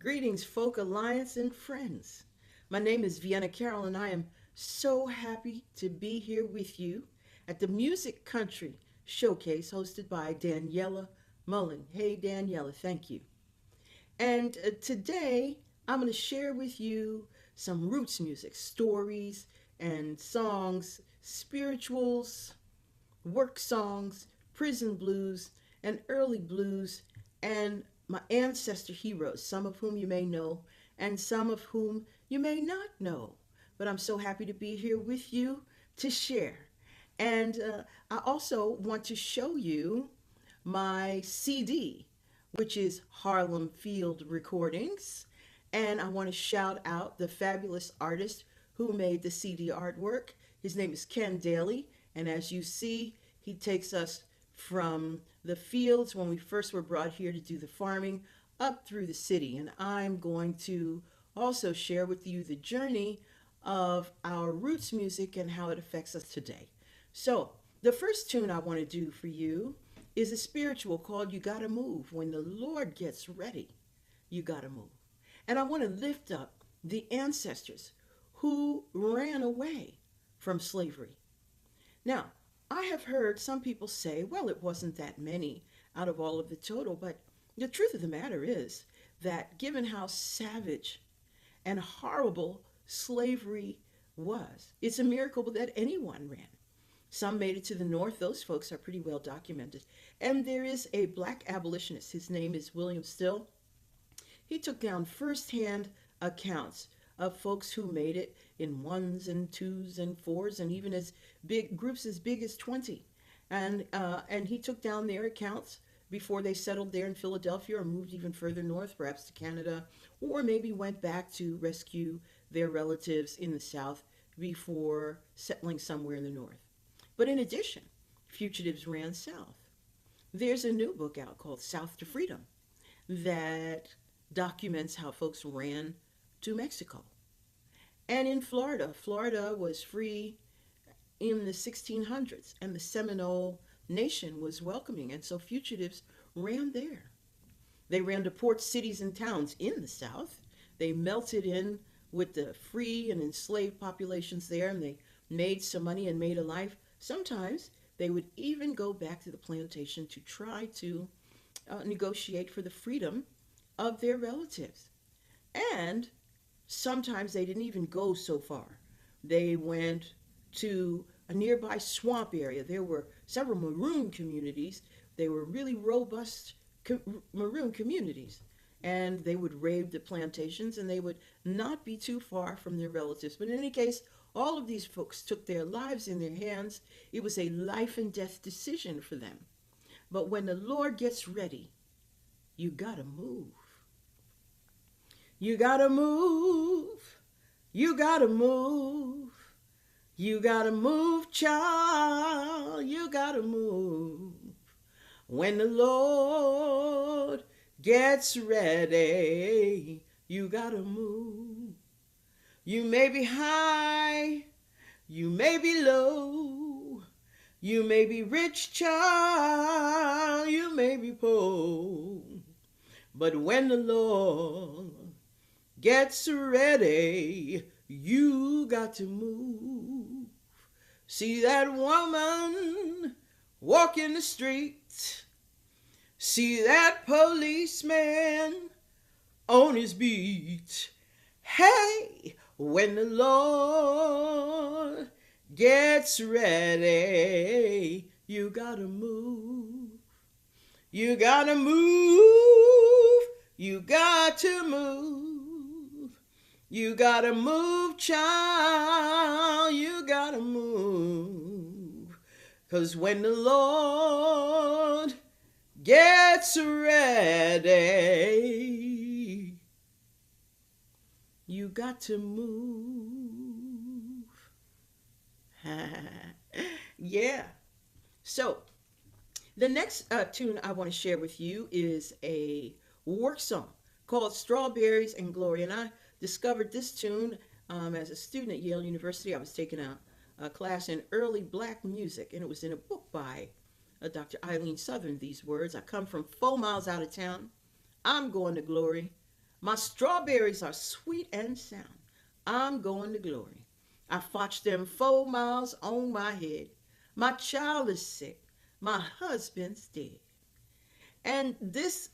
Greetings, Folk Alliance and friends. My name is Vienna Carroll, and I am so happy to be here with you at the Music Country Showcase hosted by Daniela Mullen. Hey, Daniela, thank you. And today I'm going to share with you some roots music, stories and songs, spirituals, work songs, prison blues, and early blues, and my ancestor heroes, some of whom you may know and some of whom you may not know. But I'm so happy to be here with you to share. And I also want to show you my CD, which is Harlem Field Recordings. And I want to shout out the fabulous artist who made the CD artwork. His name is Ken Daly. And as you see, he takes us from the fields when we first were brought here to do the farming up through the city. And I'm going to also share with you the journey of our roots music and how it affects us today. So, the first tune I want to do for you is a spiritual called You Gotta Move. When the Lord gets ready, you gotta move. And I want to lift up the ancestors who ran away from slavery. Now, I have heard some people say, well, it wasn't that many out of all of the total, but the truth of the matter is that given how savage and horrible slavery was, it's a miracle that anyone ran. Some made it to the North. Those folks are pretty well documented. And there is a black abolitionist. His name is William Still. He took down firsthand accounts of folks who made it in ones and twos and fours and even as big groups as big as 20. And he took down their accounts before they settled there in Philadelphia or moved even further north, perhaps to Canada, or maybe went back to rescue their relatives in the South before settling somewhere in the North. But in addition, fugitives ran south. There's a new book out called South to Freedom that documents how folks ran to Mexico. And in Florida, Florida was free in the 1600s, and the Seminole Nation was welcoming, and so fugitives ran there. They ran to port cities and towns in the South. They melted in with the free and enslaved populations there, and they made some money and made a life. Sometimes they would even go back to the plantation to try to negotiate for the freedom of their relatives. And sometimes they didn't even go so far. They went to a nearby swamp area. There were several maroon communities. They were really robust maroon communities. And they would raid the plantations and they would not be too far from their relatives. But in any case, all of these folks took their lives in their hands. It was a life and death decision for them. But when the Lord gets ready, you gotta move. You gotta move. You gotta move. You gotta move, child. You gotta move. When the Lord gets ready, you gotta move. You may be high, you may be low, you may be rich, child, you may be poor. But when the Lord gets ready, you got to move. See that woman walking the street. See that policeman on his beat. Hey, when the Lord gets ready, you gotta move. You gotta move. You got to move. You gotta move, child. You gotta move. 'Cause when the Lord gets ready, you got to move. Yeah. So, the next tune I want to share with you is a work song called Strawberries and Glory. And I discovered this tune as a student at Yale University. I was taking a class in early black music, and it was in a book by Dr. Eileen Southern. These words: I come from 4 miles out of town. I'm going to glory. My strawberries are sweet and sound. I'm going to glory. I fotched them 4 miles on my head. My child is sick. My husband's dead. And this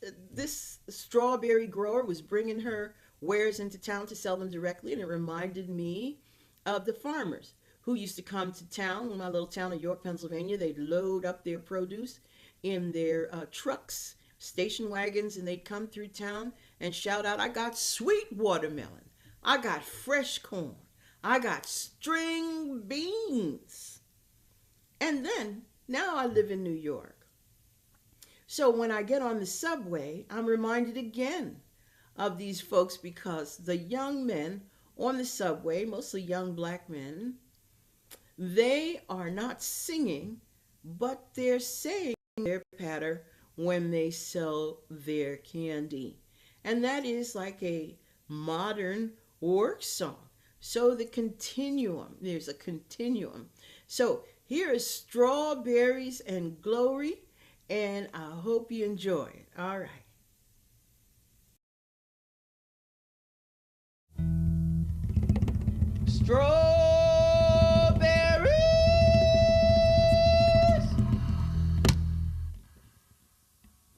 strawberry grower was bringing her wares into town to sell them directly, and it reminded me of the farmers who used to come to town, in my little town of York, Pennsylvania. They'd load up their produce in their trucks, station wagons, and they'd come through town and shout out, "I got sweet watermelon. I got fresh corn. I got string beans." And then, now I live in New York. So when I get on the subway, I'm reminded again of these folks, because the young men on the subway, mostly young black men, they are not singing, but they're saying their patter when they sell their candy. And that is like a modern work song. So there's a continuum. So here is Strawberries and Glory, and I hope you enjoy it. All right. Strawberries.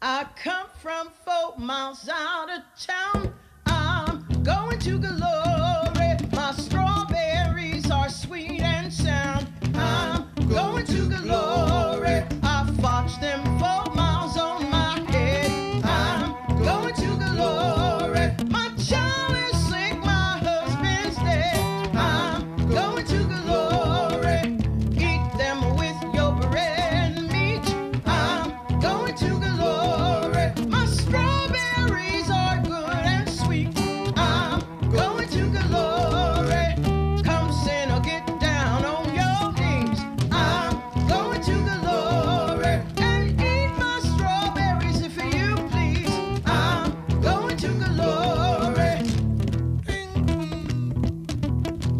I come from 4 miles out of town. I'm going to glory. My strawberries are sweet and sound. I'm going to glory. I fotched them 4 miles on my head. I'm going to glory. My child is sick, my husband's dead. I'm going to glory. Eat them with your bread and meat. I'm going to glory. My strawberries are good and sweet. I'm going to glory. Come sin or get down on your knees. I'm going to glory. And eat my strawberries if you please. I'm going to glory.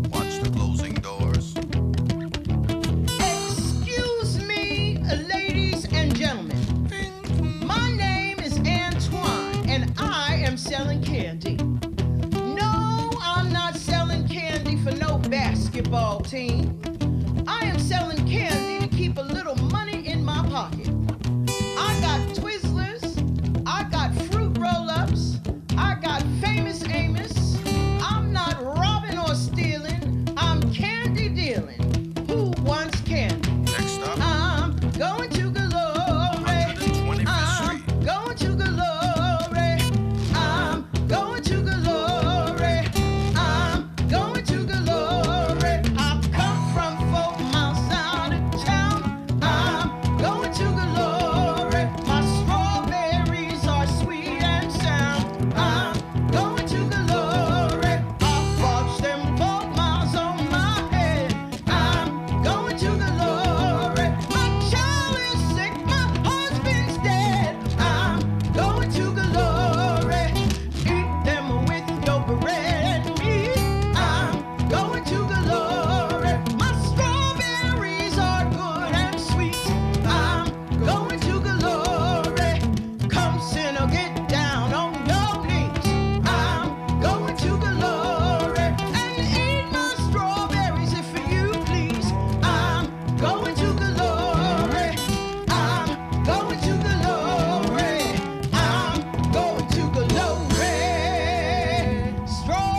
Watch the closing doors. Excuse me, ladies and gentlemen. My name is Antoine, and I am selling candy. No, I'm not selling candy for no basketball team. I am selling candy to keep a little money in my pocket. I got Twizzlers, I got fruit roll-ups, I got Famous Amos. I'm not robbing or stealing, I'm candy dealing. Who wants candy? Next up, I'm going to glory. 125th I'm Street. going to glory. I'm going to glory. I'm going to glory. I've come from 4 miles out of town. I'm going to glory. My strawberries are sweet and sound. I'm going to glory. I fotched them 4 miles on my head. I'm going to glory. My child is sick, my husband's dead. I'm going to glory. Eat them with your bread and meat. I'm going to glory. My strawberries are good and sweet. I'm going to glory. Come sin or get down on your knees. I'm going to glory. And eat my strawberries if you please. I'm going to glory. I'm going to glory. I'm going to glory. Strawberries.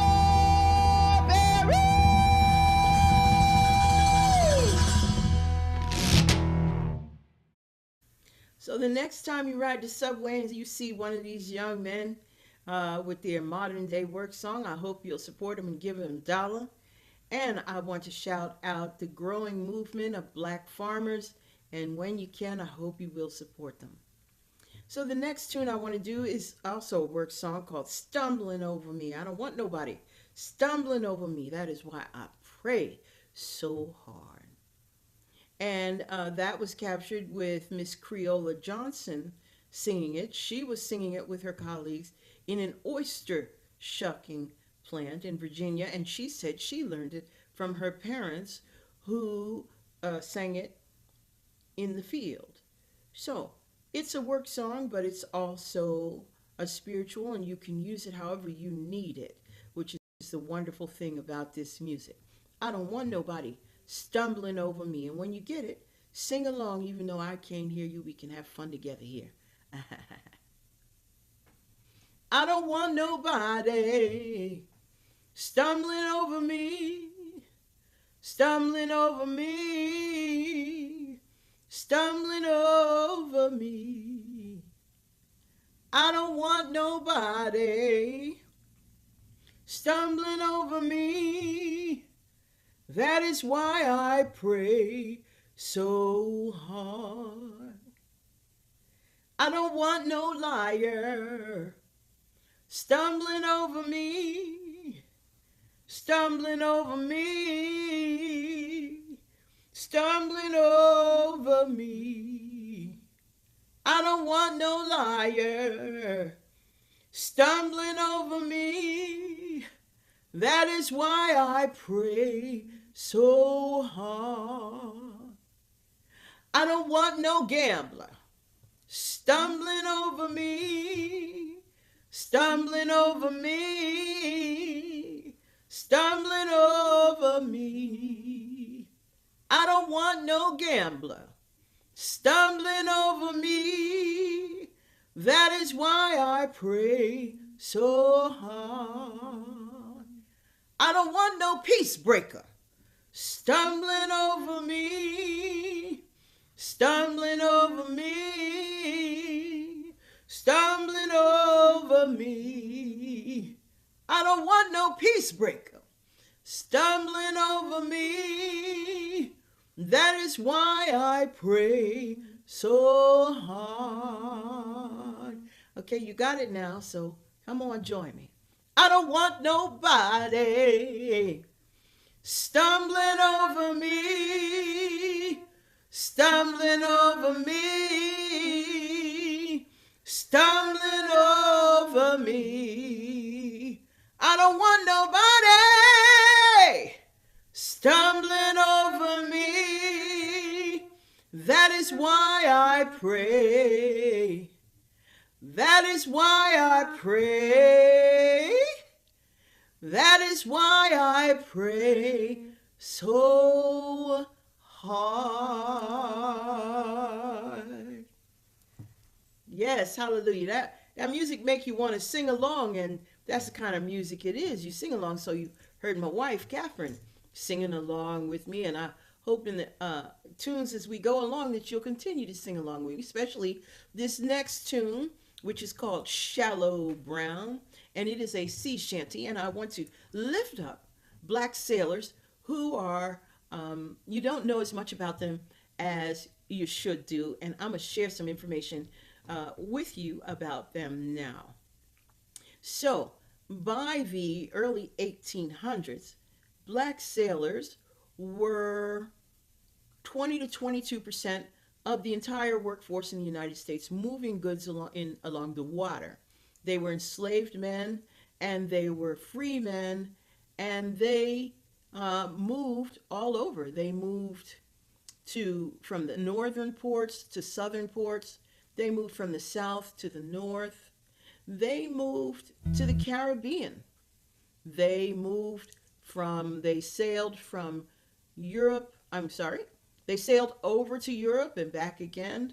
So the next time you ride the subway and you see one of these young men with their modern day work song, I hope you'll support them and give them $1. And I want to shout out the growing movement of black farmers. And when you can, I hope you will support them. So the next tune I want to do is also a work song called Stumbling Over Me. I don't want nobody stumbling over me. That is why I pray so hard. And that was captured with Miss Creola Johnson singing it. She was singing it with her colleagues in an oyster shucking plant in Virginia, and she said she learned it from her parents who sang it in the field. So it's a work song, but it's also a spiritual, and you can use it however you need it, which is the wonderful thing about this music. I don't want nobody stumbling over me. And when you get it, sing along, even though I can't hear you. We can have fun together here. I don't want nobody stumbling over me, stumbling over me, stumbling over me. I don't want nobody stumbling over me. That is why I pray so hard. I don't want no liar stumbling over me, stumbling over me, stumbling over me. I don't want no liar stumbling over me. That is why I pray so hard. I don't want no gambler stumbling over me, stumbling over me, stumbling over me. I don't want no gambler stumbling over me. That is why I pray so hard. I don't want no peace breaker stumbling over me, stumbling over me, stumbling over me. I don't want no peace breaker stumbling over me. That is why I pray so hard. Okay, you got it now, so come on, join me. I don't want nobody stumbling over me, stumbling over me, stumbling over me. I don't want nobody stumbling over me. That is why I pray. That is why I pray. That is why I pray so hard. Yes, hallelujah. That music make you want to sing along, and that's the kind of music it is. You sing along, so you heard my wife, Catherine, singing along with me, and I hope in the tunes as we go along that you'll continue to sing along with me, especially this next tune, which is called Shallow Brown, and it is a sea shanty, and I want to lift up black sailors who are, you don't know as much about them as you should do, and I'm going to share some information with you about them now. So, by the early 1800s, black sailors were 20 to 22% of the entire workforce in the United States, moving goods along the water. They were enslaved men, and they were free men, and they moved all over. They moved from the northern ports to southern ports. They moved from the south to the north. They moved to the Caribbean. They sailed from Europe, they sailed over to Europe and back again,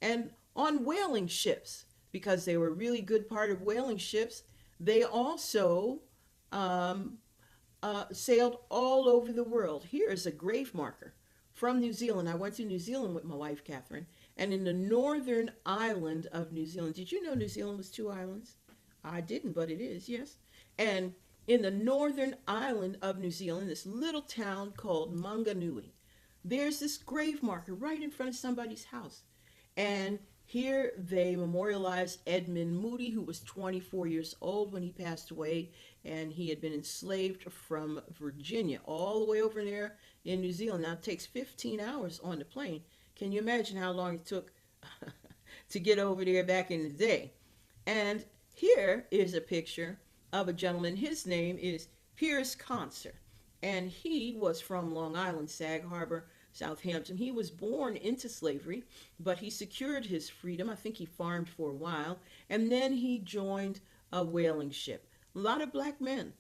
and on whaling ships, because they were a really good part of whaling ships. They also sailed all over the world. Here is a grave marker from New Zealand. I went to New Zealand with my wife, Catherine, and in the northern island of New Zealand. Did you know New Zealand was 2 islands? I didn't, but it is, yes. And in the northern island of New Zealand, this little town called Manganui, there's this grave marker right in front of somebody's house. And here they memorialized Edmund Moody, who was 24 years old when he passed away, and he had been enslaved from Virginia all the way over there in New Zealand. Now it takes 15 hours on the plane. Can you imagine how long it took to get over there back in the day? And here is a picture of a gentleman. His name is Piers Concert, and he was from Long Island, Sag Harbor, Southampton. He was born into slavery, but he secured his freedom. I think he farmed for a while, and then he joined a whaling ship. A lot of black men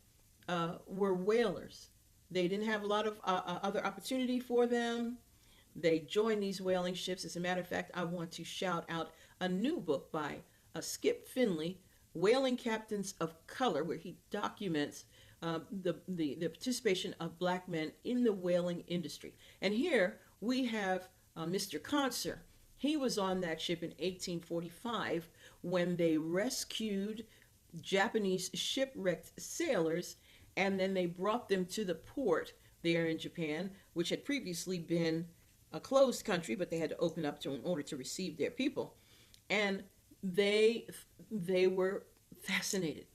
were whalers. They didn't have a lot of other opportunity for them. They joined these whaling ships. As a matter of fact, I want to shout out a new book by Skip Finley, Whaling Captains of Color, where he documents the participation of black men in the whaling industry. And here we have Mr. Conser. He was on that ship in 1845 when they rescued Japanese shipwrecked sailors, and then they brought them to the port there in Japan, which had previously been a closed country, but they had to open up in order to receive their people. And they were fascinated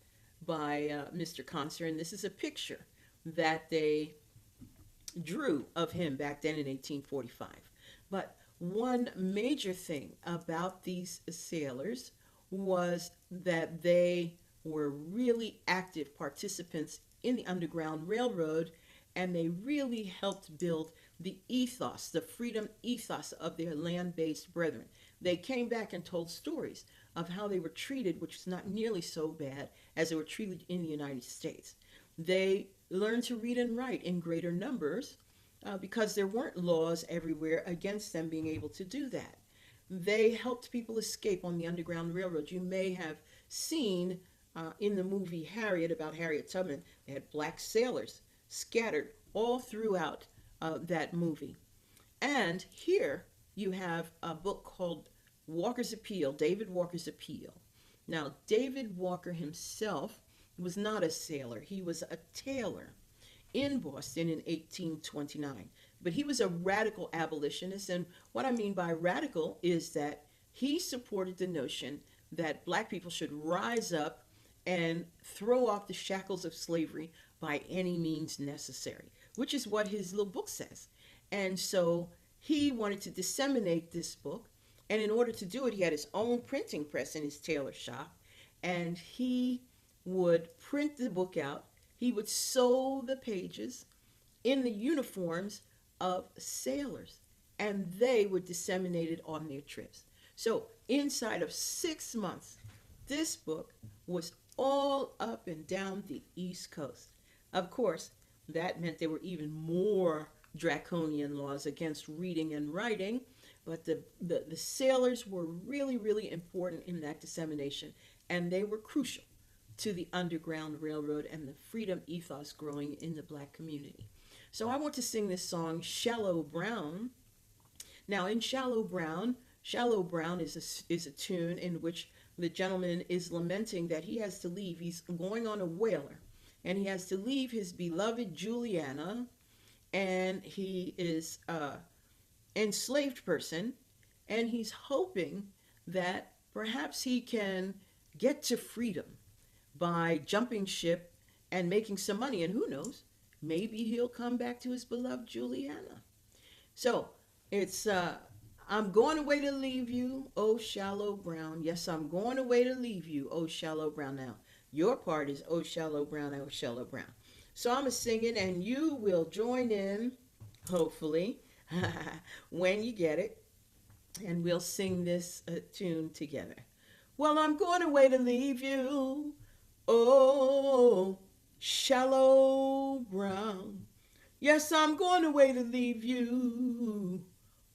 by Mr. Conser, and this is a picture that they drew of him back then in 1845. But one major thing about these sailors was that they were really active participants in the Underground Railroad, and they really helped build the ethos, the freedom ethos of their land-based brethren. They came back and told stories of how they were treated, which is not nearly so bad as they were treated in the United States. They learned to read and write in greater numbers because there weren't laws everywhere against them being able to do that. They helped people escape on the Underground Railroad. You may have seen in the movie Harriet, about Harriet Tubman, they had black sailors scattered all throughout that movie. And here you have a book called Walker's Appeal, David Walker's Appeal. Now, David Walker himself was not a sailor. He was a tailor in Boston in 1829. But he was a radical abolitionist. And what I mean by radical is that he supported the notion that black people should rise up and throw off the shackles of slavery by any means necessary, which is what his little book says. And so he wanted to disseminate this book. And in order to do it, he had his own printing press in his tailor shop. And he would print the book out. He would sew the pages in the uniforms of sailors, and they would disseminate it on their trips. So inside of 6 months, this book was all up and down the East Coast. Of course, that meant there were even more draconian laws against reading and writing, but the sailors were really, really important in that dissemination, and they were crucial to the Underground Railroad and the freedom ethos growing in the black community. So I want to sing this song, Shallow Brown. Now, in Shallow Brown is a tune in which the gentleman is lamenting that he has to leave. He's going on a whaler, and he has to leave his beloved Juliana, and he is an enslaved person, and he's hoping that perhaps he can get to freedom by jumping ship and making some money. And who knows, maybe he'll come back to his beloved Juliana. So it's I'm going away to leave you, oh shallow brown. Yes, I'm going away to leave you, oh shallow brown. Now your part is oh shallow brown, oh shallow brown. So I'm singing, and you will join in, hopefully, when you get it, and we'll sing this tune together. Well, I'm going away to leave you, oh shallow brown. Yes, I'm going away to leave you,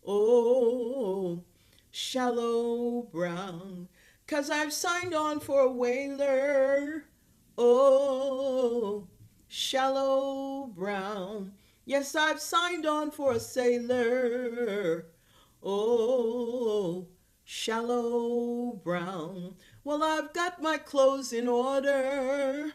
oh shallow brown. 'Cause I've signed on for a whaler, oh shallow brown. Yes, I've signed on for a sailor, oh shallow brown. Well, I've got my clothes in order,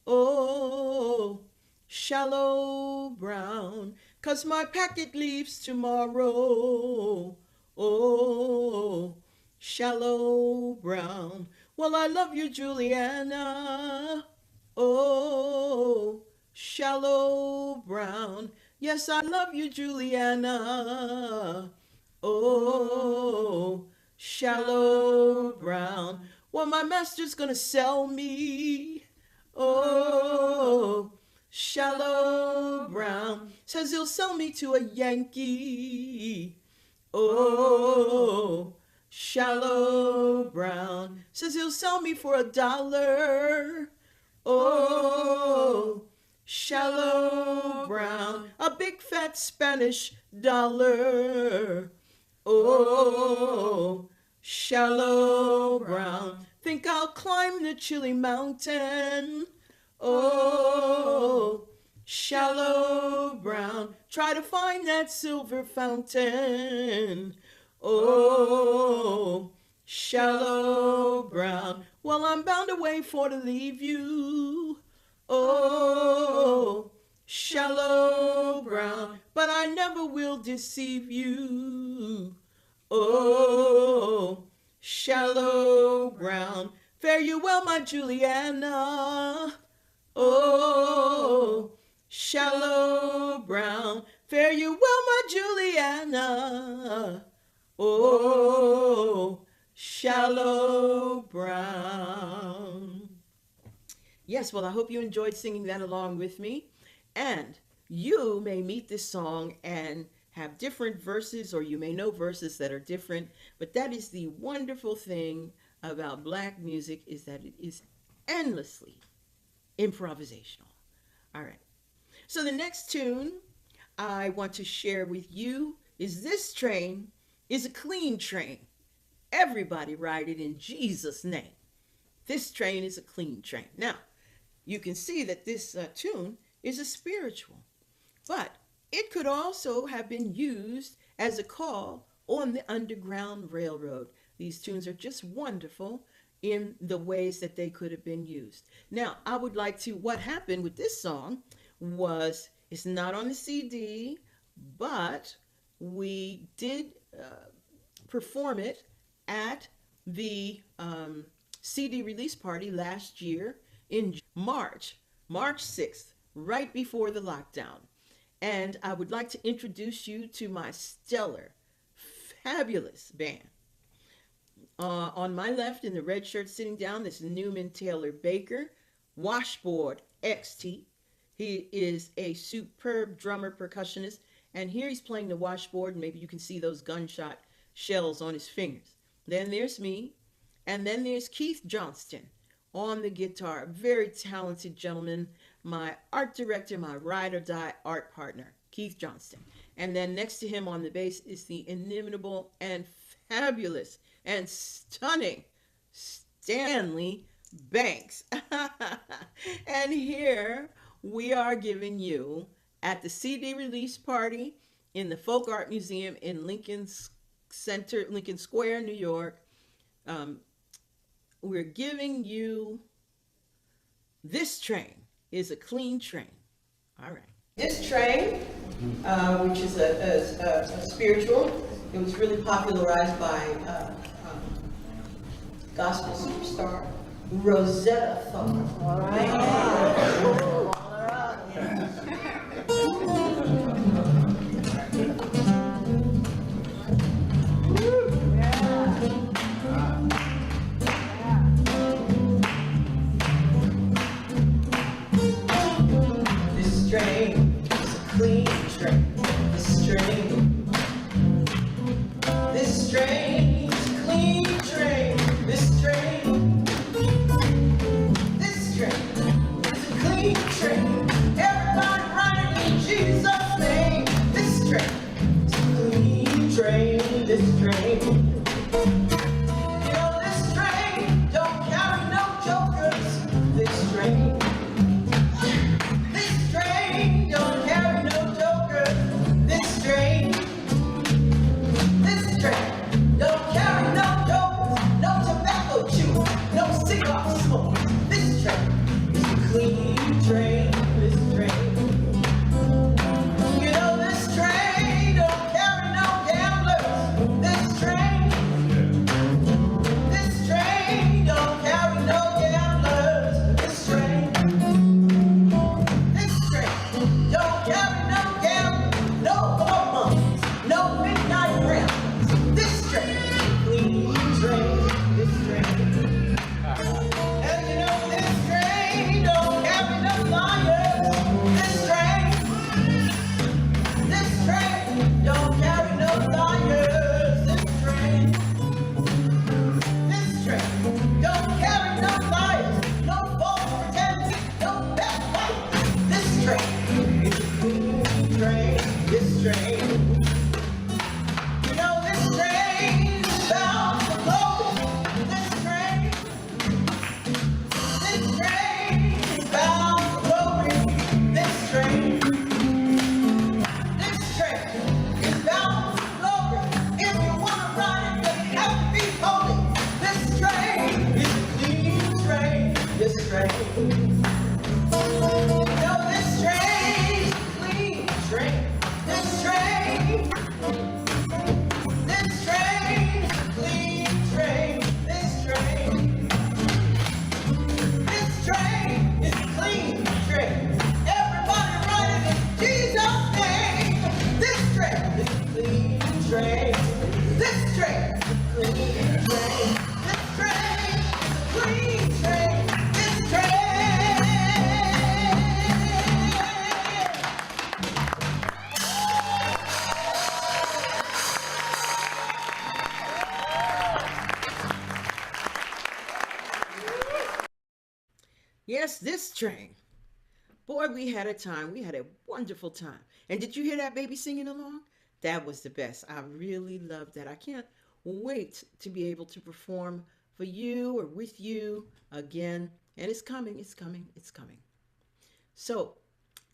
oh shallow brown. 'Cause my packet leaves tomorrow, oh shallow brown. Well, I love you, Juliana, oh shallow brown. Yes, I love you, Juliana, oh shallow brown. Well, my master's gonna sell me, oh shallow brown. Says he'll sell me to a Yankee. Oh, shallow brown. Says he'll sell me for $1. Oh, shallow brown. A big fat Spanish dollar. Oh, shallow brown. Think I'll climb the chilly mountain. Oh, shallow brown. Try to find that silver fountain. Oh, shallow brown. Well, I'm bound away for to leave you. Oh, shallow brown. But I never will deceive you. Oh, shallow brown. Fare you well, my Juliana. Oh, shallow brown. Fare you well, my Juliana. Oh, shallow brown. Yes, well, I hope you enjoyed singing that along with me. And you may meet this song and have different verses, or you may know verses that are different. But that is the wonderful thing about Black music, is that it is endlessly improvisational. All right. So the next tune I want to share with you is This Train is a Clean Train. Everybody ride it in Jesus' name. This train is a clean train. Now, you can see that this tune is a spiritual, but it could also have been used as a call on the Underground Railroad. These tunes are just wonderful in the ways that they could have been used. Now, I would like to, what happened with this song was, it's not on the CD, but we did perform it at the CD release party last year in March 6th, right before the lockdown. And I would like to introduce you to my stellar, fabulous band. On my left in the red shirt sitting down is Newman Taylor Baker, Washboard XT. He is a superb drummer, percussionist, and here he's playing the washboard, and maybe you can see those gunshot shells on his fingers. Then there's me, and then there's Keith Johnston on the guitar, a very talented gentleman, my art director, my ride or die art partner, Keith Johnston. And then next to him on the bass is the inimitable and fabulous and stunning Stanley Banks. And here we are giving you, at the CD release party in the Folk Art Museum in Lincoln Square, New York, we're giving you This Train is a Clean Train. All right. This Train, which is a spiritual, it was really popularized by gospel superstar Rosetta Tharpe. All right. This train is a clean train. This train. This train is a clean train. This train. This train is a clean train. Everybody riding in Jesus' name. This train is a clean train. This train. You know, this train don't carry no jokers. This train. This train don't carry no jokers. This train. This train Yes, this train. Boy, we had a time. We had a wonderful time. And did you hear that baby singing along? That was the best. I really loved that. I can't wait to be able to perform for you or with you again. And it's coming, it's coming, it's coming. So,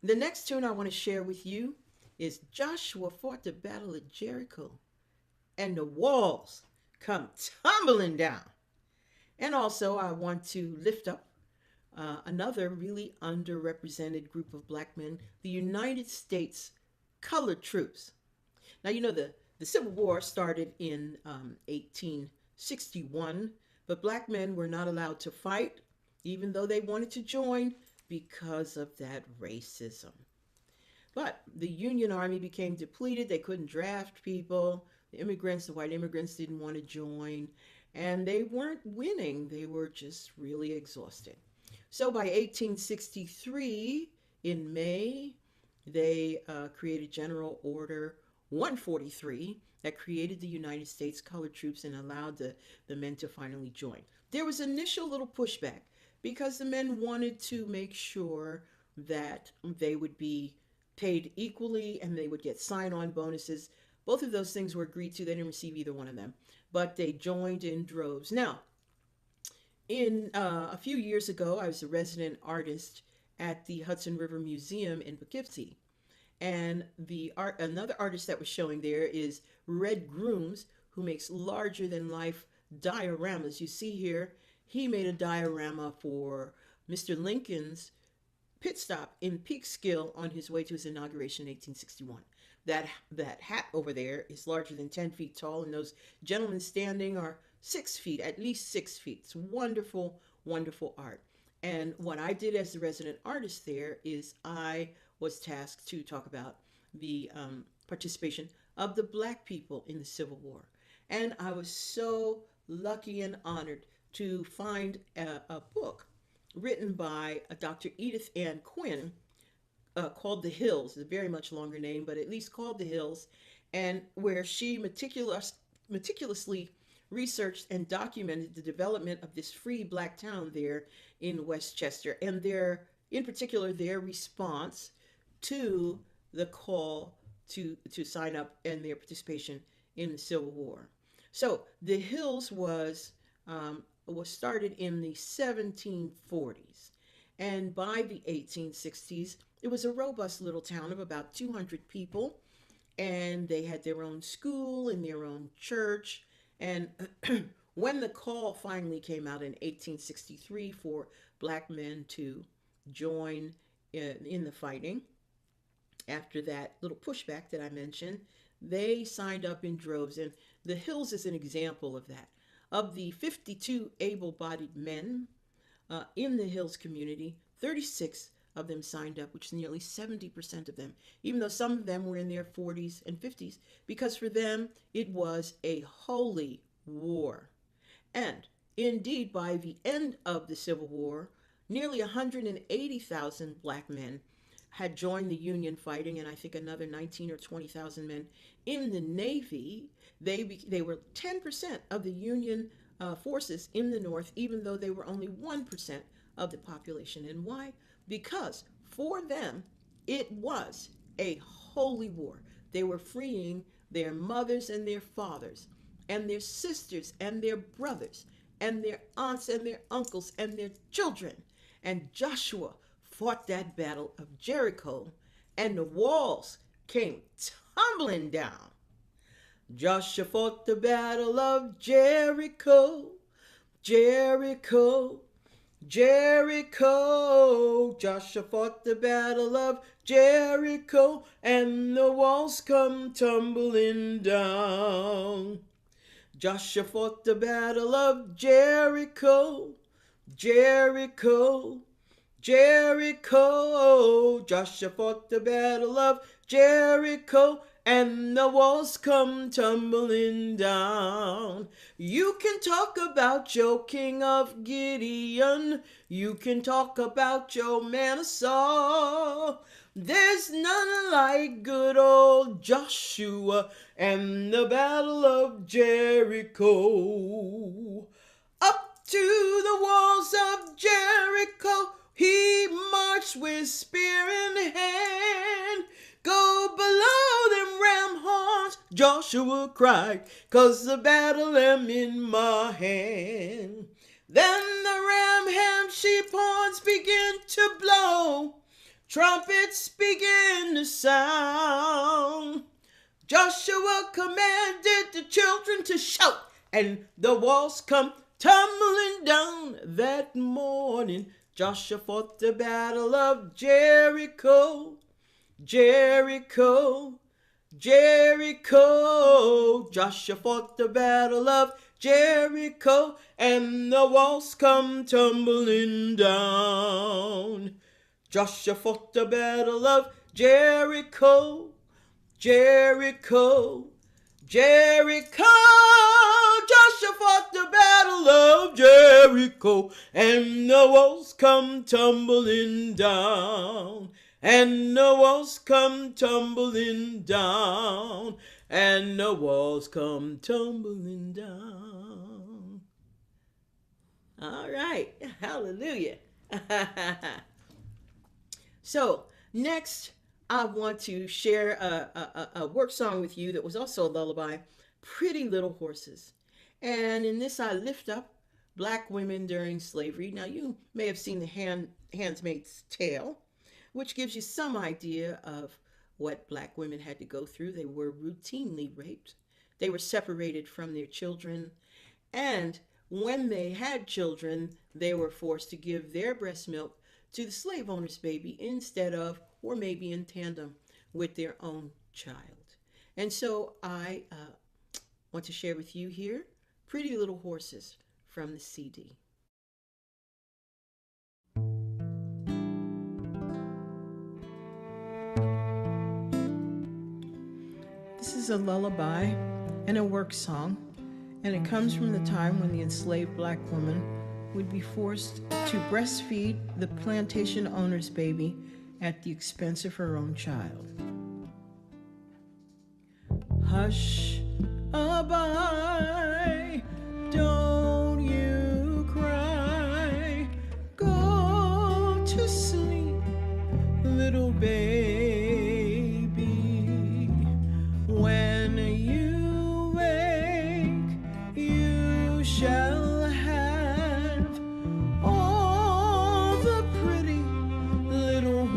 the next tune I want to share with you is Joshua fought the battle of Jericho, and the walls come tumbling down. And also, I want to lift up another really underrepresented group of black men, the United States Colored Troops. Now, you know, the Civil War started in 1861, but black men were not allowed to fight, even though they wanted to join, because of that racism. But the Union Army became depleted. They couldn't draft people. The immigrants, the white immigrants, didn't want to join. And they weren't winning. They were just really exhausted. So by 1863, in May, they created General Order 143 that created the United States Colored Troops and allowed the men to finally join. There was initial little pushback because the men wanted to make sure that they would be paid equally and they would get sign-on bonuses. Both of those things were agreed to. They didn't receive either one of them, but they joined in droves. Now, in a few years ago, I was a resident artist at the Hudson River Museum in Poughkeepsie. And another artist that was showing there is Red Grooms, who makes larger than life dioramas. You see here, he made a diorama for Mr. Lincoln's pit stop in Peekskill on his way to his inauguration in 1861. That hat over there is larger than 10 feet tall, and those gentlemen standing are 6 feet, at least 6 feet. It's wonderful, wonderful art. And what I did as the resident artist there is I was tasked to talk about the participation of the black people in the Civil War. And I was so lucky and honored to find a book written by Dr. Edith Ann Quinn called The Hills. It's a very much longer name, but at least called The Hills, and where she meticulously researched and documented the development of this free black town there in Westchester, and in particular, their response to the call to sign up and their participation in the Civil War. So The Hills was started in the 1740s, and by the 1860s, it was a robust little town of about 200 people, and they had their own school and their own church. And when the call finally came out in 1863 for black men to join in the fighting, after that little pushback that I mentioned, they signed up in droves. And the Hills is an example of that. Of the 52 able-bodied men in the Hills community, 36 of them signed up, which is nearly 70% of them, even though some of them were in their 40s and 50s, because for them it was a holy war. And indeed, by the end of the Civil War, nearly 180,000 black men had joined the Union fighting, and I think another 19 or 20,000 men in the Navy. They were 10% of the Union forces in the North, even though they were only 1% of the population. And why? Because for them, it was a holy war. They were freeing their mothers and their fathers and their sisters and their brothers and their aunts and their uncles and their children. And Joshua fought that battle of Jericho, and the walls came tumbling down. Joshua fought the battle of Jericho, Jericho, Jericho. Joshua fought the battle of Jericho, and the walls come tumbling down. Joshua fought the battle of Jericho, Jericho, Jericho. Joshua fought the battle of Jericho, and the walls come tumbling down. You can talk about your king of Gideon. You can talk about your man of Saul. There's none like good old Joshua and the battle of Jericho. Up to the walls of Jericho He marched with spear in hand. Go below them ram horns, Joshua cried, 'cause the battle am in my hand. Then the ram sheep horns begin to blow, trumpets begin to sound. Joshua commanded the children to shout, and the walls come tumbling down. That morning, Joshua fought the battle of Jericho. Jericho, Jericho. Joshua fought the battle of Jericho, and the walls come tumbling down. Joshua fought the battle of Jericho. Jericho, Jericho. Joshua fought the battle of Jericho, and the walls come tumbling down. And the walls come tumbling down. And the walls come tumbling down. All right. Hallelujah. So, next, I want to share a work song with you that was also a lullaby, Pretty Little Horses. And in this, I lift up black women during slavery. Now, you may have seen the Handmaid's Tale, which gives you some idea of what black women had to go through. They were routinely raped. They were separated from their children. And when they had children, they were forced to give their breast milk to the slave owner's baby instead of, or maybe in tandem with, their own child. And so I want to share with you here Pretty Little Horses from the CD. This is a lullaby and a work song, and it comes from the time when the enslaved black woman would be forced to breastfeed the plantation owner's baby at the expense of her own child. Hush, abide, don't you cry, go to sleep, little baby. When you wake, you shall have all the pretty little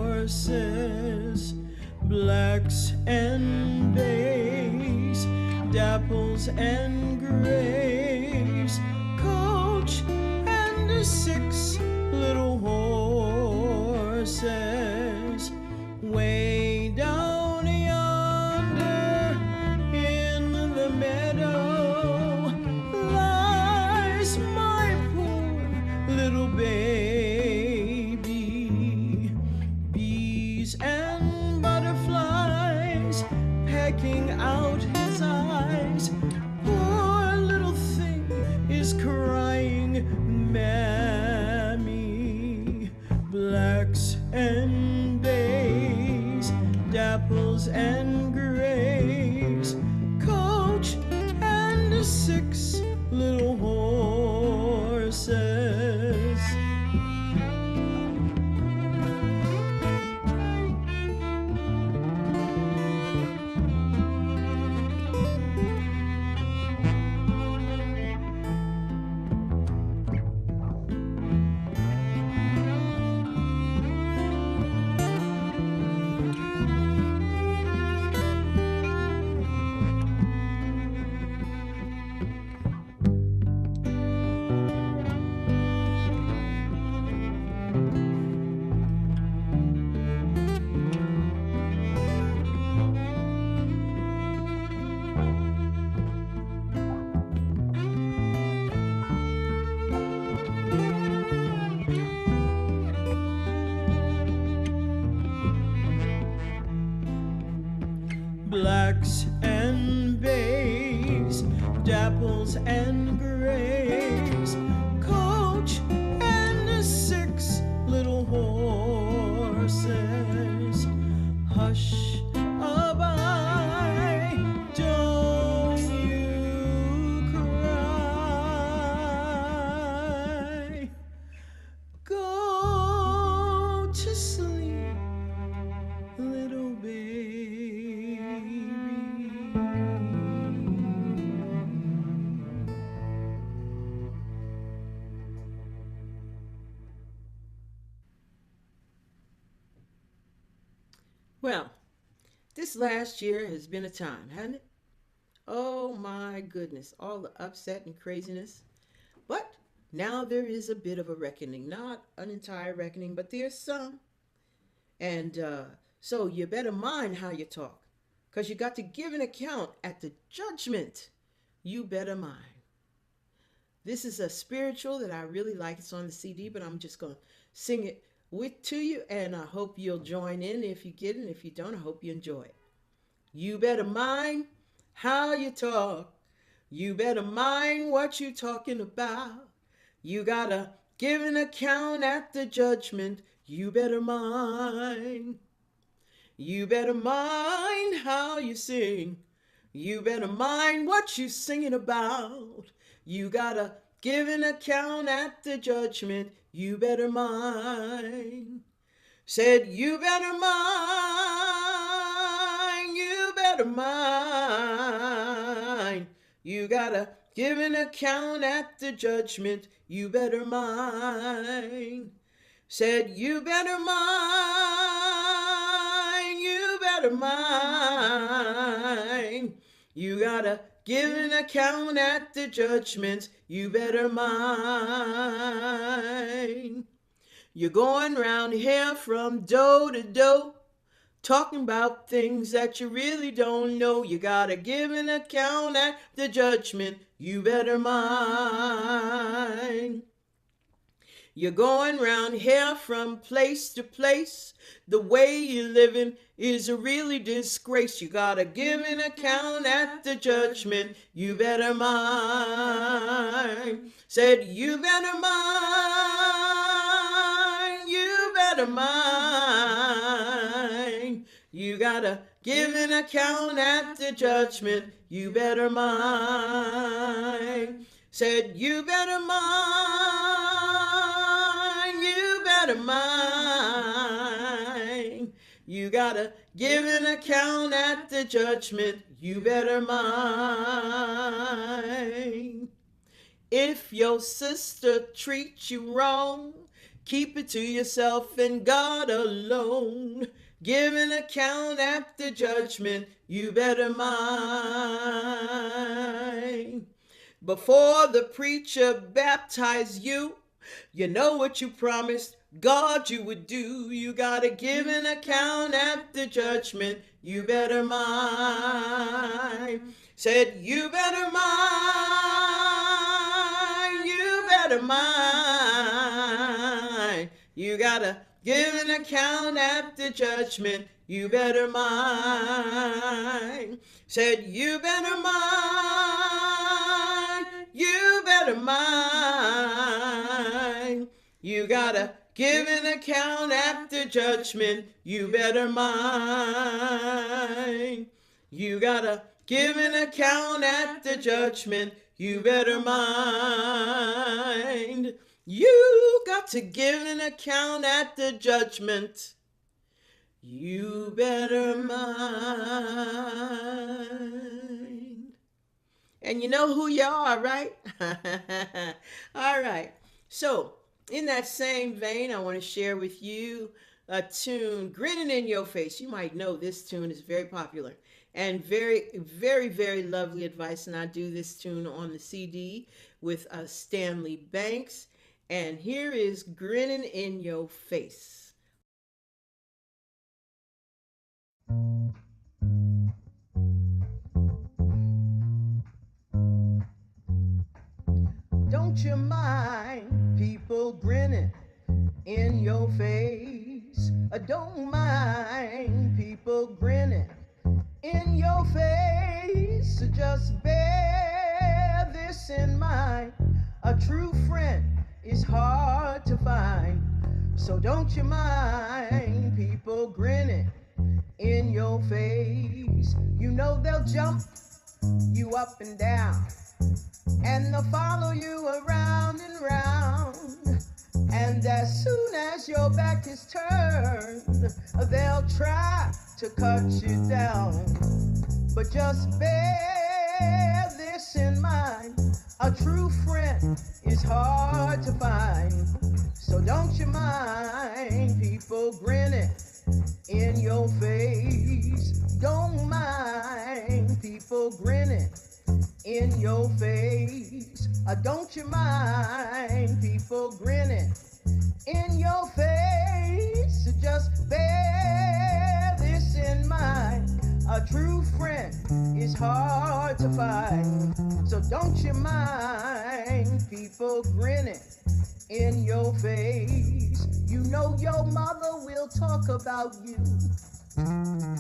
horses, blacks and bays, dapples and grays, coach and 6 little horses, way down yonder in the meadow lies my poor little baby. Bees and butterflies pecking out his eyes. Poor little thing is crying, Mammy. Blacks and bays, dapples and grays, coach and 6 little horses. Blacks and bays, dapples and grays, coach and 6 little horses. Hush, abide, don't you cry, go This last year has been a time, hasn't it? Oh my goodness, all the upset and craziness. But now there is a bit of a reckoning, not an entire reckoning, but there's some. And so you better mind how you talk, because you got to give an account at the judgment. You better mind. This is a spiritual that I really like. It's on the CD, but I'm just going to sing it with to you, and I hope you'll join in if you get it. If you don't, I hope you enjoy it. You better mind how you talk. You better mind what you talking about. You gotta give an account at the judgment. You better mind. You better mind how you sing. You better mind what you singing about. You gotta give an account at the judgment. You better mind. Said you better mind. You better mind. You gotta give an account at the judgment. You better mind. Said you better mind. You better mind. You gotta give an account at the judgment. You better mind. You're going round here from door to door, talking about things that you really don't know. You gotta give an account at the judgment. You better mind. You're going round here from place to place. The way you're living is a really disgrace. You gotta give an account at the judgment. You better mind. Said you better mind. You better mind. You gotta give an account at the judgment. You better mind. Said you better mind. You better mind. You gotta give an account at the judgment. You better mind. If your sister treats you wrong, keep it to yourself and God alone. Give an account at the judgment. You better mind. Before the preacher baptized you, you know what you promised God you would do. You gotta give an account at the judgment. You better mind. Said you better mind. You better mind. You gotta give an account at the judgment. You better mind. Said you better mind. You better mind. You gotta give an account at the judgment. You better mind. You gotta give an account at the judgment. You better mind. You got to give an account at the judgment. You better mind. And you know who you are, right? All right. So, in that same vein, I want to share with you a tune, Grinning in Your Face. You might know this tune is very popular and very, very, very lovely advice. And I do this tune on the CD with Stanley Banks. And here is Grinning in Your Face. Don't you mind people grinning in your face? Don't mind people grinning in your face. Just bear this in mind. A true friend is hard to find. So don't you mind people grinning in your face. You know they'll jump you up and down, and they'll follow you around and round. And as soon as your back is turned, they'll try to cut you down. But just bear this in mind. A true friend is hard to find. So don't you mind people grinning in your face. Don't grinning in your face. Don't you mind people grinning in your face? Just bear this in mind. A true friend is hard to find. So don't you mind people grinning in your face. You know your mother will talk about you,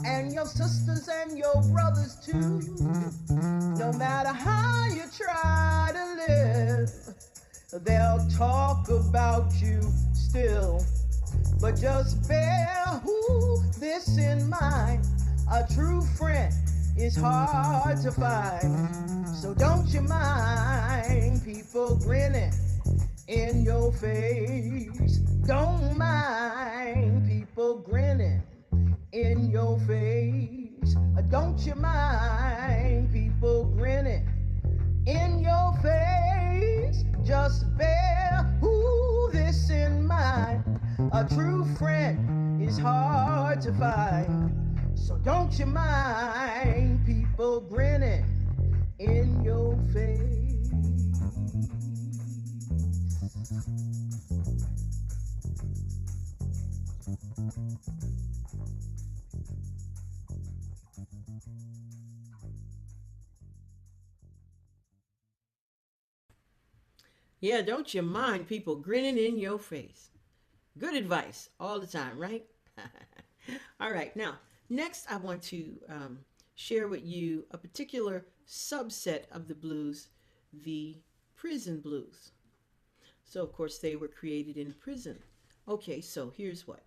and your sisters and your brothers too. No matter how you try to live, they'll talk about you still. But just bear this in mind. A true friend is hard to find. So don't you mind people grinning in your face. Don't mind people grinning in your face. Don't you mind people grinning in your face? Just bear this in mind. A true friend is hard to find. So don't you mind people grinning in your face. Yeah, don't you mind people grinning in your face. Good advice all the time, right? All right, now, next I want to share with you a particular subset of the blues, the prison blues. So, of course, they were created in prison. Okay, so here's what.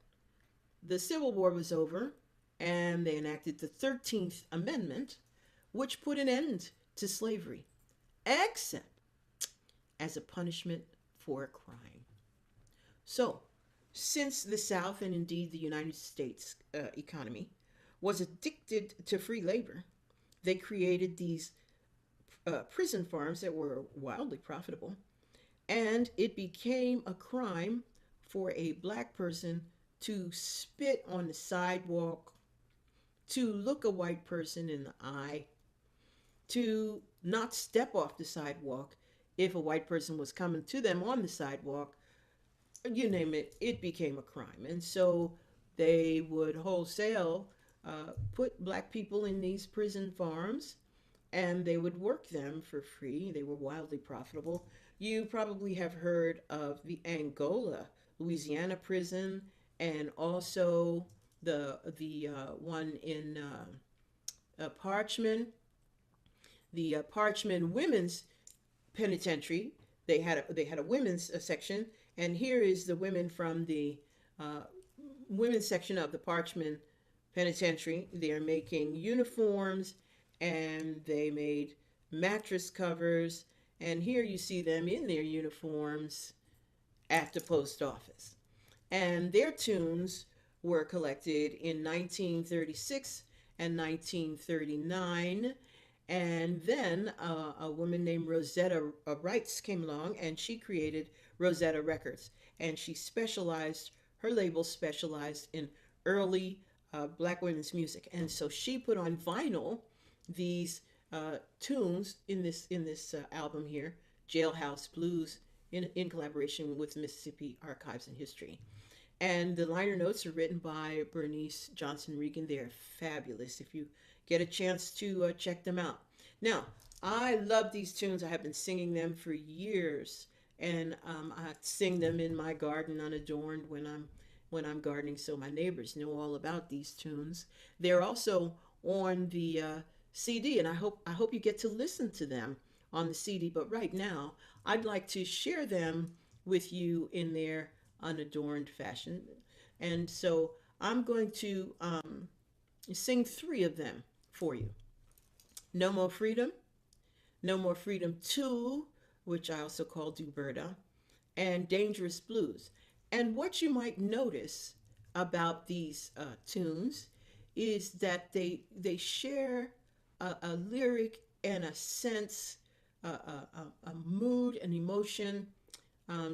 The Civil War was over, and they enacted the 13th Amendment, which put an end to slavery, except as a punishment for a crime. So, since the South and indeed the United States economy was addicted to free labor, they created these prison farms that were wildly profitable, and it became a crime for a black person to spit on the sidewalk, to look a white person in the eye, to not step off the sidewalk if a white person was coming to them on the sidewalk. You name it, it became a crime. And so they would wholesale put black people in these prison farms, and they would work them for free. They were wildly profitable. You probably have heard of the Angola, Louisiana prison, and also the one in Parchman, the Parchman Women's Penitentiary. They had a women's section, and here is the women from the women's section of the Parchman Penitentiary. They are making uniforms, and they made mattress covers, and here you see them in their uniforms at the post office. And their tunes were collected in 1936 and 1939. And then a woman named Rosetta Wrights came along, and she created Rosetta Records. And her label specialized in early black women's music. And so she put on vinyl these tunes in this album here, Jailhouse Blues, in collaboration with Mississippi Archives and History. And the liner notes are written by Bernice Johnson Regan. They're fabulous if you get a chance to check them out. Now, I love these tunes. I have been singing them for years, and I sing them in my garden unadorned when I'm gardening, so my neighbors know all about these tunes. They're also on the CD, and I hope you get to listen to them on the CD. But right now, I'd like to share them with you in their unadorned fashion, and so I'm going to sing three of them for you. No More Freedom, No More Freedom 2, which I also call Duberta, and Dangerous Blues. And what you might notice about these tunes is that they share a lyric and a sense, a mood, an emotion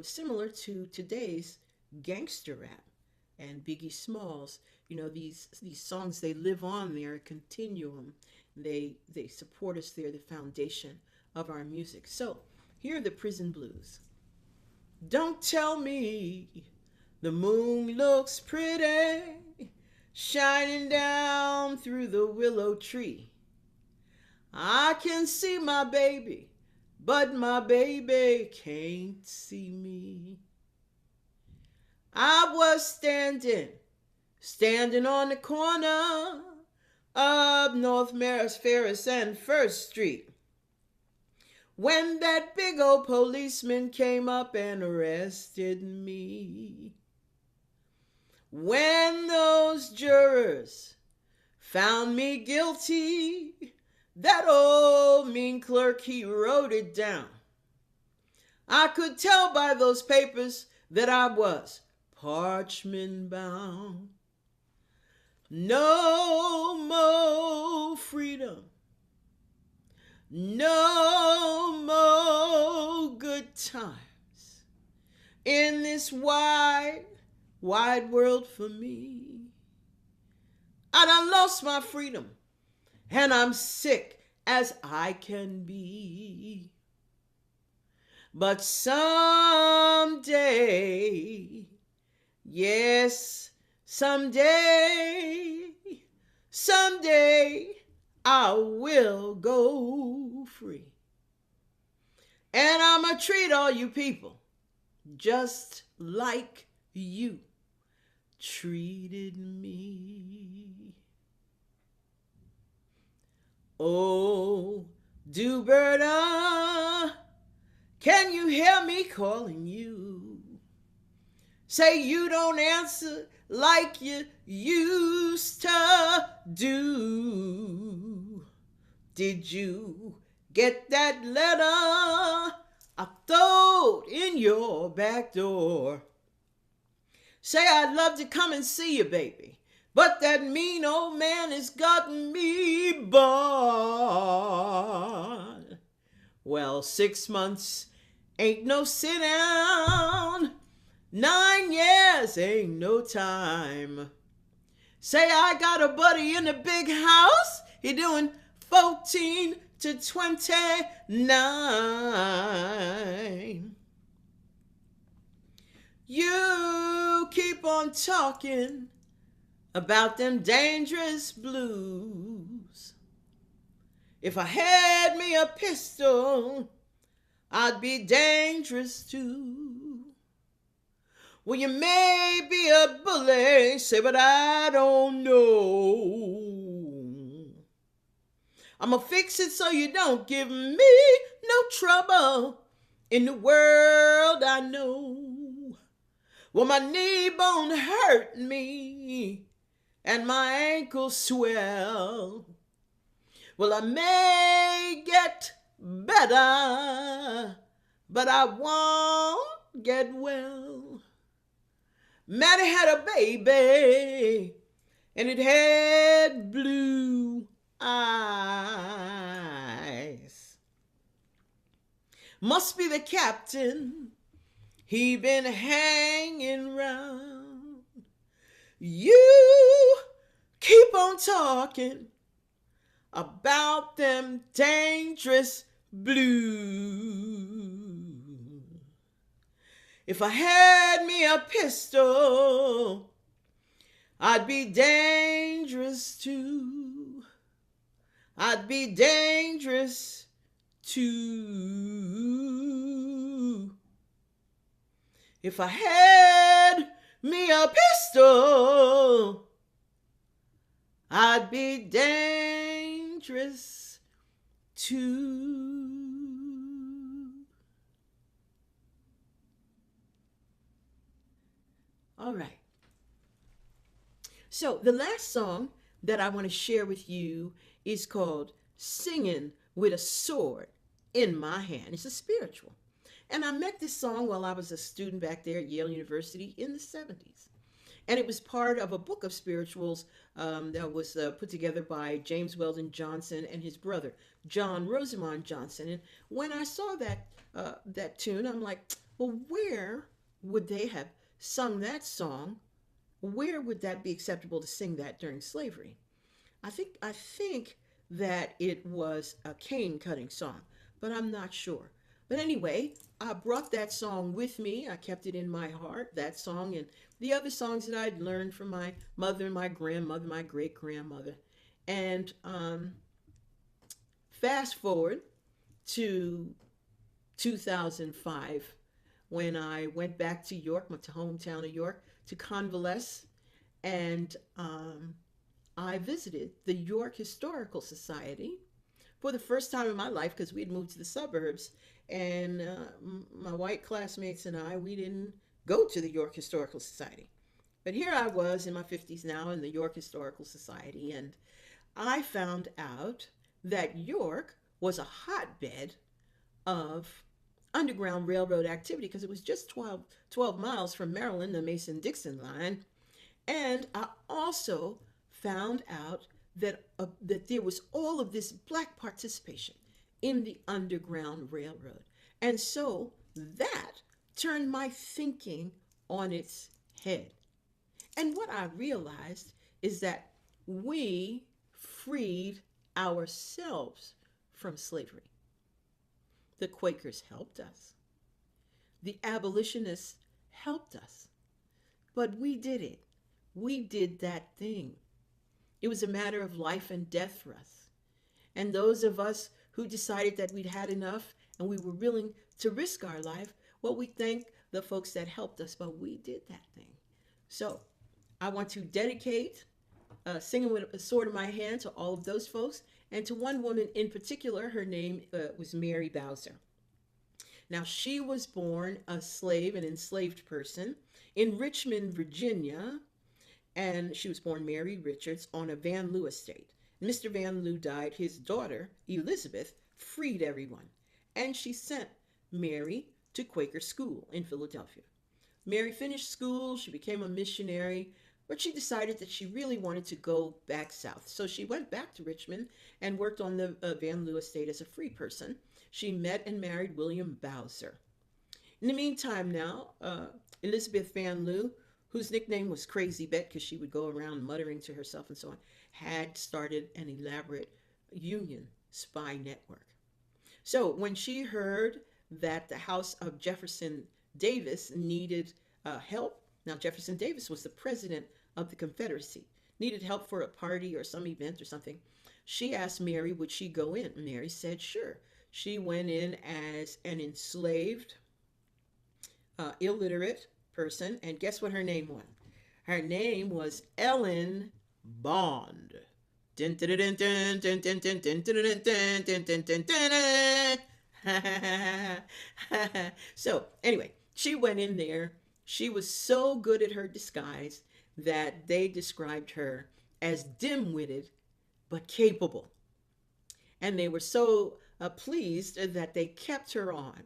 similar to today's gangster rap and Biggie Smalls. You know, these songs, they live on. They're a continuum. They support us. They're the foundation of our music. So here are the Prison Blues. Don't tell me the moon looks pretty shining down through the willow tree. I can see my baby, but my baby can't see me. I was standing on the corner of North Maris Ferris and First Street, when that big old policeman came up and arrested me. When those jurors found me guilty, that old mean clerk, he wrote it down. I could tell by those papers that I was parchment bound. No more freedom, no more good times in this wide, wide world for me. And I lost my freedom, and I'm sick as I can be. But someday, yes, someday I will go free. And I'ma treat all you people just like you treated me. Oh, Duberta, can you hear me calling you? Say you don't answer like you used to do. Did you get that letter I throwed in your back door? Say I'd love to come and see you, baby, but that mean old man has gotten me barred. Well, 6 months ain't no sit down. 9 years ain't no time. Say I got a buddy in a big house. He doing 14 to 29. You keep on talking about them dangerous blues. If I had me a pistol, I'd be dangerous too. Well, you may be a bully, say, but I don't know. I'ma fix it so you don't give me no trouble in the world I know. Well, my knee bone hurt me and my ankle swell. Well, I may get better, but I won't get well. Maddie had a baby, and it had blue eyes. Must be the captain, he been hanging round. You keep on talking about them dangerous blues. If I had me a pistol, I'd be dangerous too. I'd be dangerous too. If I had me a pistol, I'd be dangerous too. All right. So the last song that I want to share with you is called Singing with a Sword in My Hand. It's a spiritual. And I met this song while I was a student back there at Yale University in the 70s. And it was part of a book of spirituals that was put together by James Weldon Johnson and his brother, John Rosamond Johnson. And when I saw that tune, I'm like, well, where would they have sung that song? Where would that be acceptable to sing that during slavery? I think that it was a cane cutting song, but I'm not sure. But anyway, I brought that song with me. I kept it in my heart, that song, and the other songs that I'd learned from my mother, my grandmother, my great grandmother. And fast forward to 2005 when I went back to York, my hometown of York, to convalesce. And I visited the York Historical Society for the first time in my life because we had moved to the suburbs. And my white classmates and I, we didn't go to the York Historical Society. But here I was in my 50s now in the York Historical Society, and I found out that York was a hotbed of Underground Railroad activity because it was just 12 miles from Maryland, the Mason Dixon line. And I also found out that there was all of this black participation in the Underground Railroad. And so that turned my thinking on its head. And what I realized is that we freed ourselves from slavery. The Quakers helped us. The abolitionists helped us. But we did it. We did that thing. It was a matter of life and death for us. And those of us who decided that we'd had enough and we were willing to risk our life, well, we thank the folks that helped us, but we did that thing. So I want to dedicate Singing with a Sword in My Hand to all of those folks, and to one woman in particular. Her name was Mary Bowser. Now, she was born a slave, an enslaved person, in Richmond, Virginia, and she was born Mary Richards on a Van Loo estate. Mr. Van Loo died. His daughter, Elizabeth, freed everyone, and she sent Mary to Quaker school in Philadelphia. Mary finished school, she became a missionary, but she decided that she really wanted to go back south. So she went back to Richmond and worked on the Van Loo estate as a free person. She met and married William Bowser. In the meantime now, Elizabeth Van Loo, whose nickname was Crazy Bet because she would go around muttering to herself and so on, had started an elaborate Union spy network. So when she heard that the house of Jefferson Davis needed help, now Jefferson Davis was the president of the Confederacy, needed help for a party or some event or something, she asked Mary would she go in. Mary said sure. She went in as an enslaved, illiterate person, and guess what her name was? Her name was Ellen Bond. So anyway, she went in there. She was so good at her disguise that they described her as dim-witted but capable. And they were so pleased that they kept her on.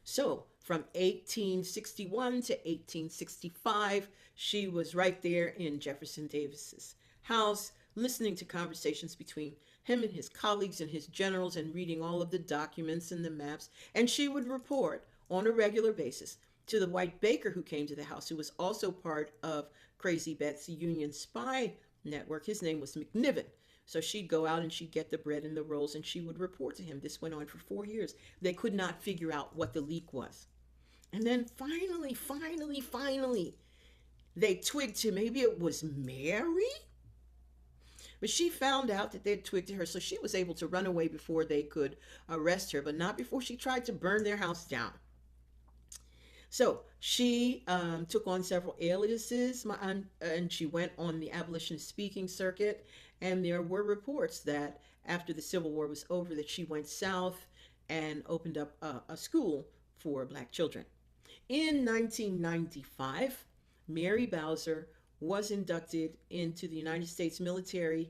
So from 1861 to 1865, she was right there in Jefferson Davis's house, listening to conversations between him and his colleagues and his generals and reading all of the documents and the maps. And she would report on a regular basis to the white baker who came to the house, who was also part of Crazy Bet's Union spy network. His name was McNiven. So she'd go out and she'd get the bread and the rolls and she would report to him. This went on for 4 years. They could not figure out what the leak was. And then finally, they twigged to maybe it was Mary? But she found out that they had twigged to her, so she was able to run away before they could arrest her, but not before she tried to burn their house down. So she took on several aliases, and she went on the abolitionist speaking circuit. And there were reports that after the Civil War was over, that she went south and opened up a school for black children. In 1995, Mary Bowser was inducted into the United States Military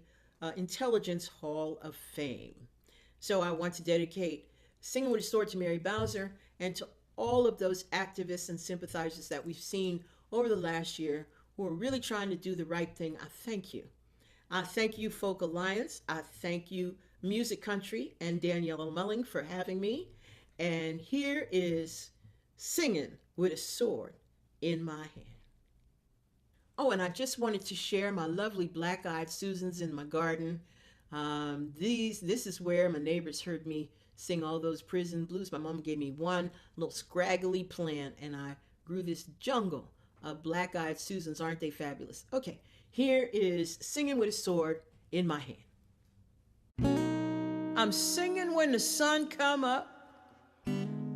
Intelligence Hall of Fame. So I want to dedicate Singing with a Sword to Mary Bowser and to all of those activists and sympathizers that we've seen over the last year who are really trying to do the right thing. I thank you. I thank you, Folk Alliance. I thank you, Music Country and Daniela Mulling for having me. And here is Singing with a Sword in My Hand. Oh, and I just wanted to share my lovely black-eyed Susans in my garden. This is where my neighbors heard me sing all those prison blues. My mom gave me one little scraggly plant, and I grew this jungle of black-eyed Susans. Aren't they fabulous? Okay, here is Singing with a Sword in My Hand. I'm singing when the sun come up.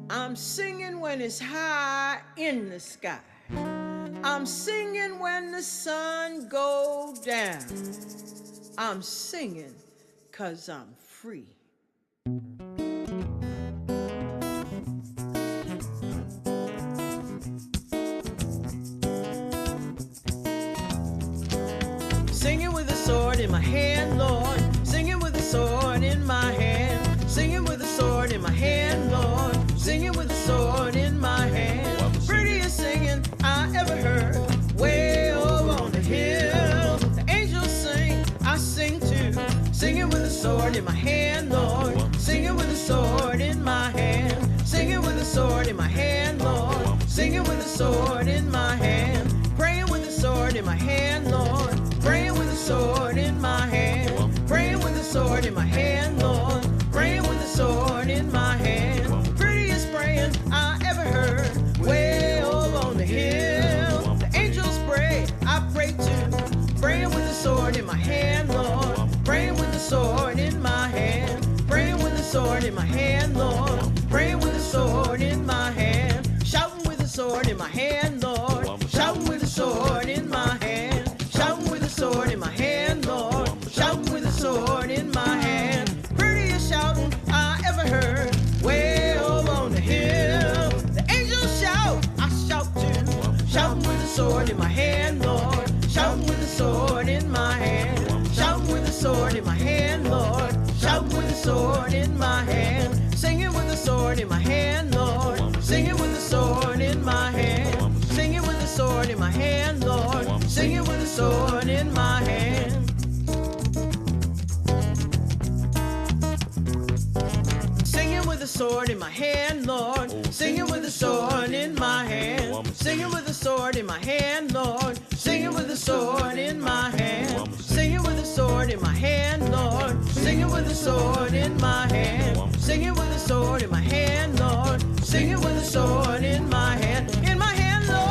I'm singing when it's high in the sky. I'm singing when the sun go down. I'm singing 'cause I'm free. Singing with a sword in my hand, Lord. Singing with a sword in my hand. Singing with a sword in my hand, Lord. Singing with a sword in my hand. Prettiest singing I ever heard. Way over on the hill. The angels sing, I sing too. Singing with a sword in my hand, Lord. Singing with a sword in my hand. Singing with a sword in my hand, Lord. Singing with a sword in my hand. Praying with a sword in my hand, Lord. Praying with a sword in my hand. Praying with a sword in my hand, Lord. Praying with a sword in my hand. Prettiest praying I ever heard. Way over on the hill. The angels pray, I pray too. Praying with a sword in my hand, Lord. Praying with a sword in my hand. Praying with a sword in my hand, Lord. Praying with a sword in my hand. Shouting with a sword in my hand, Lord. Shouting with a sword in my hand. Shouting with a sword in my hand, Lord. Shouting with a sword in my hand. Prettiest shouting I ever heard. Way over on the hill. The angels shout, I shout too. Shouting with a sword in my hand, Lord. Shouting with a sword in my hand. Shouting with a sword in my hand, Lord. Shouting with a sword in my hand. Singing with a sword in my hand, Lord. Singing with a sword in my hand. Singing with a sword in my hand, Lord. Singing with a sword in my hand. Singing with a sword in my hand, Lord. Singing with a sword in my hand. Singing with a sword in my hand, Lord. Singing with a sword in my hand. Singing with a sword in my hand, Lord. Singing with a sword in my hand. Singing with a sword in my hand, Lord. Singing with a sword in my hand. In my hand, Lord.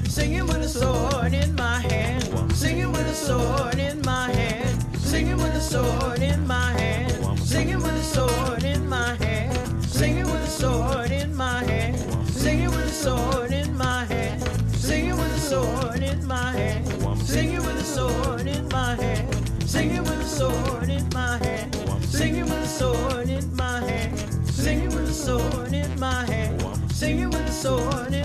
Singing with a sword in my hand. Singing with a sword in my hand. Singing with a sword in my hand. Singing with a sword in my hand. Singing with a sword in my hand. Singing with a sword in my hand. Singing with a sword in my hand. Singing with a sword in my hand. Singing with a sword in my hand. Singing with a sword in my hand. Singing with a sword in my hand. Singing with a sword in